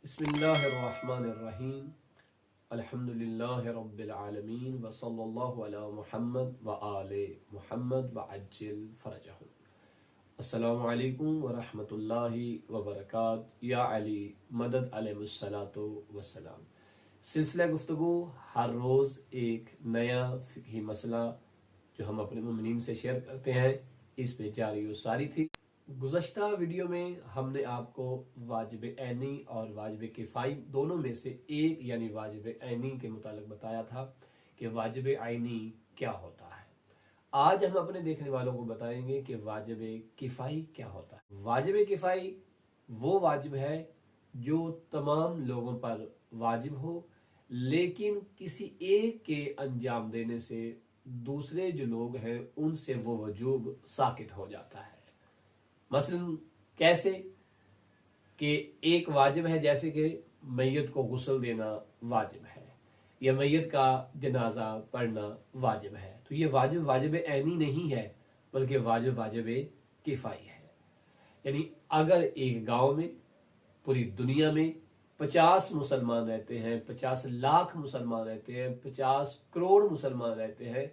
بسم اللہ الرحمن الرحیم الحمدللہ رب العالمین وصلی اللہ علی محمد و آل محمد وعجل فرجہم۔ السلام علیکم ورحمۃ اللہ وبرکاتہ۔ یا علی مدد علیہ الصلاۃ والسلام۔ سلسلہ گفتگو ہر روز ایک نیا فقہی مسئلہ جو ہم اپنے مومنین سے شیئر کرتے ہیں، اس پہ جاری و ساری تھی۔ گزشتہ ویڈیو میں ہم نے آپ کو واجب عینی اور واجب کفائی دونوں میں سے ایک یعنی واجب عینی کے متعلق بتایا تھا کہ واجب عینی کیا ہوتا ہے۔ آج ہم اپنے دیکھنے والوں کو بتائیں گے کہ واجب کفائی کیا ہوتا ہے۔ واجب کفائی وہ واجب ہے جو تمام لوگوں پر واجب ہو، لیکن کسی ایک کے انجام دینے سے دوسرے جو لوگ ہیں ان سے وہ وجوب ساقط ہو جاتا ہے۔ مثلا کیسے کہ ایک واجب ہے، جیسے کہ میت کو غسل دینا واجب ہے یا میت کا جنازہ پڑھنا واجب ہے، تو یہ واجب عینی نہیں ہے بلکہ واجب کفائی ہے۔ یعنی اگر ایک گاؤں میں پوری دنیا میں 50 مسلمان رہتے ہیں، 50 لاکھ مسلمان رہتے ہیں، 50 کروڑ مسلمان رہتے ہیں،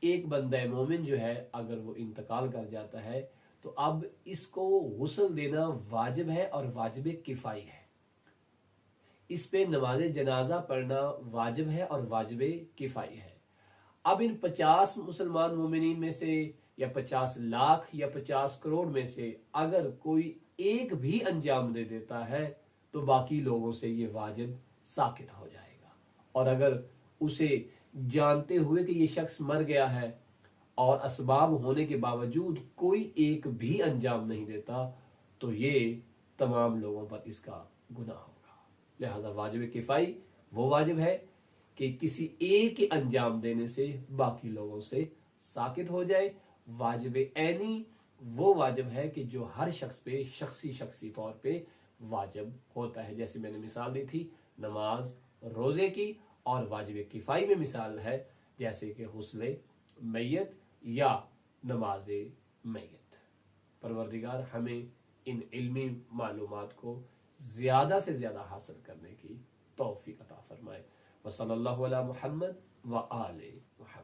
ایک بندہ مومن جو ہے اگر وہ انتقال کر جاتا ہے تو اب اس کو غسل دینا واجب ہے اور واجب کفائی ہے۔ اس پہ نماز جنازہ پڑھنا واجب ہے اور واجب کفائی ہے۔ اب ان 50 مسلمان مومنین میں سے یا 50 لاکھ یا 50 کروڑ میں سے اگر کوئی ایک بھی انجام دے دیتا ہے تو باقی لوگوں سے یہ واجب ساقط ہو جائے گا، اور اگر اسے جانتے ہوئے کہ یہ شخص مر گیا ہے اور اسباب ہونے کے باوجود کوئی ایک بھی انجام نہیں دیتا تو یہ تمام لوگوں پر اس کا گناہ ہوگا۔ لہذا واجب کفائی وہ واجب ہے کہ کسی ایک کے انجام دینے سے باقی لوگوں سے ساقط ہو جائے۔ واجب عینی وہ واجب ہے کہ جو ہر شخص پہ شخصی طور پہ واجب ہوتا ہے، جیسے میں نے مثال دی تھی نماز روزے کی، اور واجب کفائی میں مثال ہے جیسے کہ غسل میت یا نماز میت۔ پروردگار ہمیں ان علمی معلومات کو زیادہ سے زیادہ حاصل کرنے کی توفیق عطا فرمائے۔ وصلی اللہ علی محمد و آل محمد۔